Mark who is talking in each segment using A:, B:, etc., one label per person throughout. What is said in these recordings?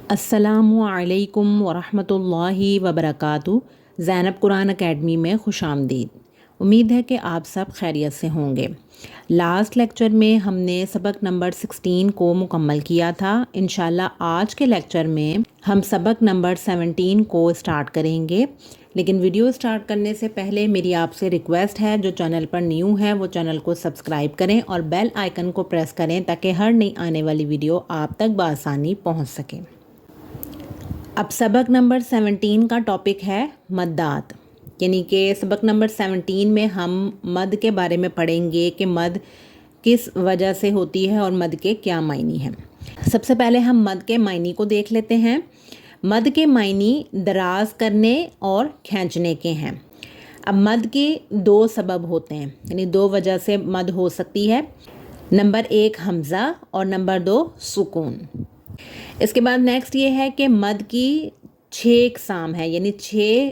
A: السلام علیکم ورحمۃ اللہ وبرکاتہ۔ زینب قرآن اکیڈمی میں خوش آمدید۔ امید ہے کہ آپ سب خیریت سے ہوں گے۔ لاسٹ لیکچر میں ہم نے سبق نمبر 16 کو مکمل کیا تھا۔ انشاءاللہ آج کے لیکچر میں ہم سبق نمبر 17 کو اسٹارٹ کریں گے، لیکن ویڈیو اسٹارٹ کرنے سے پہلے میری آپ سے ریکویسٹ ہے، جو چینل پر نیو ہے وہ چینل کو سبسکرائب کریں اور بیل آئیکن کو پریس کریں تاکہ ہر نئی آنے والی ویڈیو آپ تک بآسانی پہنچ سکے۔ اب سبق نمبر 17 کا ٹاپک ہے مدات، یعنی کہ سبق نمبر 17 میں ہم مد کے بارے میں پڑھیں گے کہ مد کس وجہ سے ہوتی ہے اور مد کے کیا معنی ہیں۔ سب سے پہلے ہم مد کے معنی کو دیکھ لیتے ہیں۔ مد کے معنی دراز کرنے اور کھینچنے کے ہیں۔ اب مد کے دو سبب ہوتے ہیں، یعنی دو وجہ سے مد ہو سکتی ہے۔ نمبر 1 حمزہ اور نمبر 2 سکون۔ اس کے بعد نیکسٹ یہ ہے کہ مد کی 6 اقسام ہیں، یعنی 6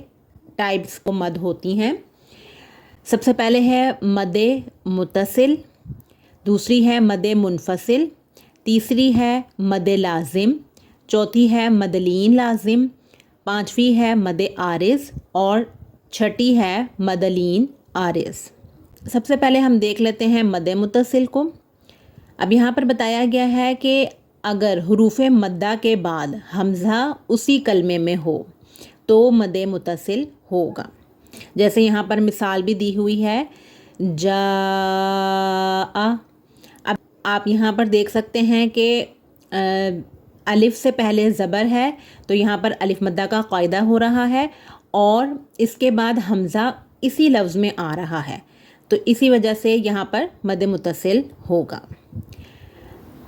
A: ٹائپس کو مد ہوتی ہیں۔ سب سے پہلے ہے مد متصل، دوسری ہے مد منفصل، تیسری ہے مد لازم، چوتھی ہے مد لین لازم، پانچویں ہے مد عارض اور چھٹی ہے مد لین عارض۔ سب سے پہلے ہم دیکھ لیتے ہیں مد متصل کو۔ اب یہاں پر بتایا گیا ہے کہ اگر حروف مدہ کے بعد حمزہ اسی کلمے میں ہو تو مد متصل ہوگا۔ جیسے یہاں پر مثال بھی دی ہوئی ہے جاء۔ اب آپ یہاں پر دیکھ سکتے ہیں کہ الف سے پہلے زبر ہے تو یہاں پر الف مدہ کا قاعدہ ہو رہا ہے اور اس کے بعد حمزہ اسی لفظ میں آ رہا ہے، تو اسی وجہ سے یہاں پر مد متصل ہوگا۔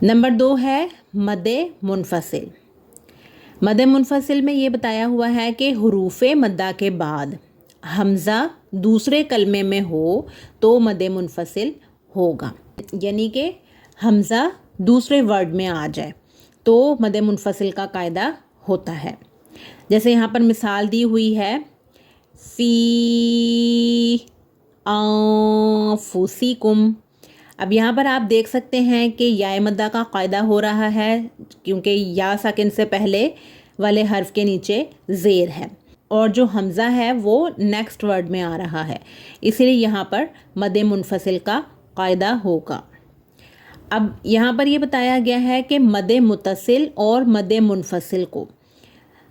A: نمبر 2 ہے مد منفصل۔ مد منفصل میں یہ بتایا ہوا ہے کہ حروف مدہ کے بعد حمزہ دوسرے کلمے میں ہو تو مد منفصل ہوگا، یعنی کہ حمزہ دوسرے ورڈ میں آ جائے تو مد منفصل کا قاعدہ ہوتا ہے۔ جیسے یہاں پر مثال دی ہوئی ہے فی انفسکم۔ اب یہاں پر آپ دیکھ سکتے ہیں کہ یا مدہ کا قاعدہ ہو رہا ہے کیونکہ یا ساکن سے پہلے والے حرف کے نیچے زیر ہے اور جو حمزہ ہے وہ نیکسٹ ورڈ میں آ رہا ہے، اسی لیے یہاں پر مد منفصل کا قاعدہ ہوگا۔ اب یہاں پر یہ بتایا گیا ہے کہ مد متصل اور مد منفصل کو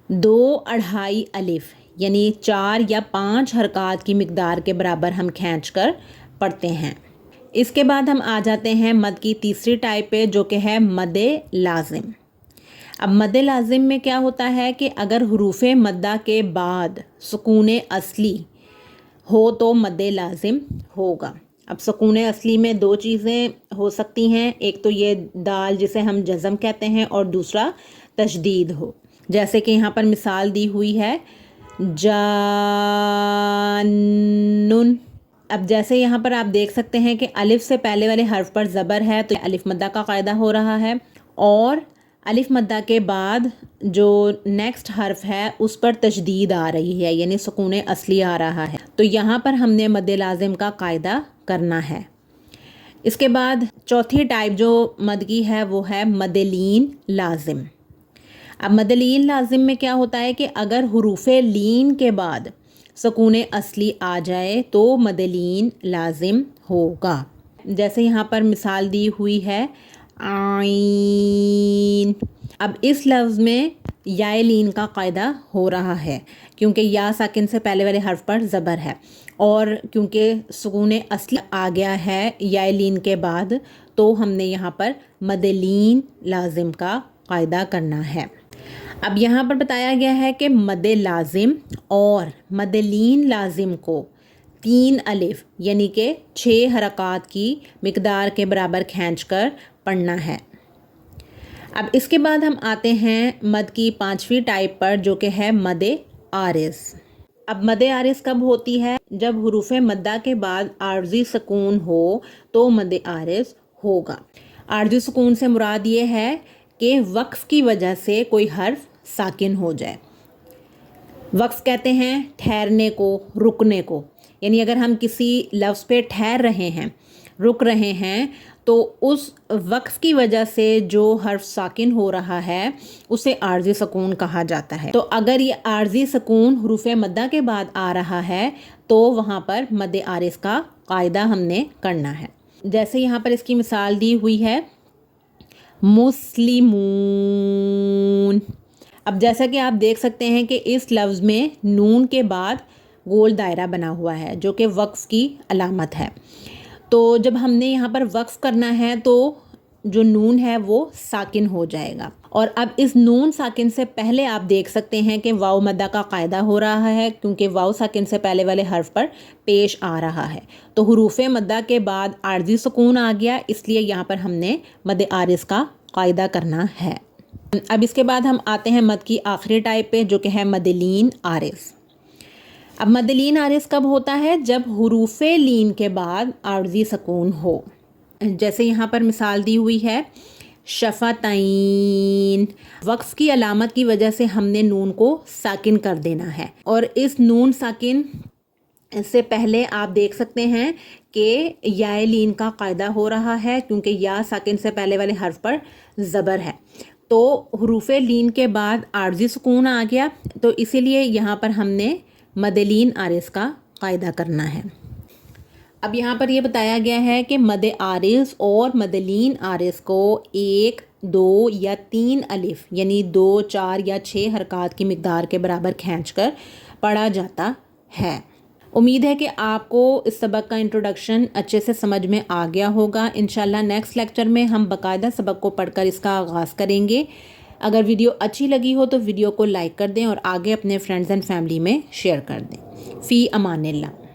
A: 2.5 الف یعنی 4 یا 5 حرکات کی مقدار کے برابر ہم کھینچ کر پڑھتے ہیں۔ اس کے بعد ہم آ جاتے ہیں مد کی تیسری ٹائپ پہ، جو کہ ہے مد لازم۔ اب مد لازم میں کیا ہوتا ہے کہ اگر حروف مدہ کے بعد سکون اصلی ہو تو مد لازم ہوگا۔ اب سکون اصلی میں 2 چیزیں ہو سکتی ہیں، ایک تو یہ دال جسے ہم جزم کہتے ہیں اور دوسرا تشدید ہو، جیسے کہ یہاں پر مثال دی ہوئی ہے جانن۔ اب جیسے یہاں پر آپ دیکھ سکتے ہیں کہ الف سے پہلے والے حرف پر زبر ہے تو الف مدہ کا قاعدہ ہو رہا ہے، اور الف مدہ کے بعد جو نیکسٹ حرف ہے اس پر تشدید آ رہی ہے، یعنی سکون اصلی آ رہا ہے، تو یہاں پر ہم نے مد لازم کا قاعدہ کرنا ہے۔ اس کے بعد چوتھی ٹائپ جو مد کی ہے وہ ہے مد لین لازم۔ اب مد لین لازم میں کیا ہوتا ہے کہ اگر حروف لین کے بعد سکون اصلی آ جائے تو مد لین لازم ہوگا۔ جیسے یہاں پر مثال دی ہوئی ہے عین۔ اب اس لفظ میں یا لین کا قاعدہ ہو رہا ہے کیونکہ یا ساکن سے پہلے والے حرف پر زبر ہے، اور کیونکہ سکون اصلی آ گیا ہے یا لین کے بعد تو ہم نے یہاں پر مد لین لازم کا قاعدہ کرنا ہے۔ اب یہاں پر بتایا گیا ہے کہ مد لازم اور مد لین لازم کو 3 الف یعنی کہ 6 حرکات کی مقدار کے برابر کھینچ کر پڑھنا ہے۔ اب اس کے بعد ہم آتے ہیں مد کی 5ویں ٹائپ پر، جو کہ ہے مد عارض۔ اب مد عارض کب ہوتی ہے؟ جب حروف مدہ کے بعد عارضی سکون ہو تو مد عارض ہوگا۔ عارضی سکون سے مراد یہ ہے کہ وقف کی وجہ سے کوئی حرف ساکن ہو جائے۔ وقف کہتے ہیں ٹھہرنے کو، رکنے کو، یعنی اگر ہم کسی لفظ پہ ٹھہر رہے ہیں، رک رہے ہیں تو اس وقف کی وجہ سے جو حرف ساکن ہو رہا ہے اسے عارضی سکون کہا جاتا ہے. تو اگر یہ عارضی سکون حروف مدہ کے بعد آ رہا ہے تو وہاں پر مد عارض کا قاعدہ ہم نے کرنا ہے. جیسے یہاں پر اس کی مثال دی ہوئی ہے مسلمون. اب جیسا کہ آپ دیکھ سکتے ہیں کہ اس لفظ میں نون کے بعد گول دائرہ بنا ہوا ہے جو کہ وقف کی علامت ہے. تو جب ہم نے یہاں پر وقف کرنا ہے تو جو نون ہے وہ ساکن ہو جائے گا. اور اب اس نون ساکن سے پہلے آپ دیکھ سکتے ہیں کہ واو مدہ کا قاعدہ ہو رہا ہے کیونکہ واو ساکن سے پہلے والے حرف پر پیش آ رہا ہے. تو حروف مدہ کے بعد عارضی سکون آ گیا، اس لیے یہاں پر ہم نے مد عارض کا قاعدہ کرنا ہے. اب اس کے بعد ہم آتے ہیں مد کی آخری ٹائپ پہ جو کہ ہے مد لین عارض. اب مد لین عارض کب ہوتا ہے؟ جب حروف لین کے بعد عارضی سکون ہو. جیسے یہاں پر مثال دی ہوئی ہے شفتین. وقف کی علامت کی وجہ سے ہم نے نون کو ساکن کر دینا ہے، اور اس نون ساکن سے پہلے آپ دیکھ سکتے ہیں کہ یا لین کا قاعدہ ہو رہا ہے کیونکہ یا ساکن سے پہلے والے حرف پر زبر ہے. تو حروف لین کے بعد عارضی سکون آ گیا، تو اسی لیے یہاں پر ہم نے مد لین عارض کا قاعدہ کرنا ہے. اب یہاں پر یہ بتایا گیا ہے کہ مد عارض اور مد لین عارض کو 1، 2 یا 3 الف یعنی 2، 4 یا 6 حرکات کی مقدار کے برابر کھینچ کر پڑھا جاتا ہے. امید ہے کہ آپ کو اس سبق کا انٹروڈکشن اچھے سے سمجھ میں آ گیا ہوگا. انشاءاللہ نیکسٹ لیکچر میں ہم باقاعدہ سبق کو پڑھ کر اس کا آغاز کریں گے. اگر ویڈیو اچھی لگی ہو تو ویڈیو کو لائک کر دیں اور آگے اپنے فرینڈز اینڈ فیملی میں شیئر کر دیں. فی امان اللہ.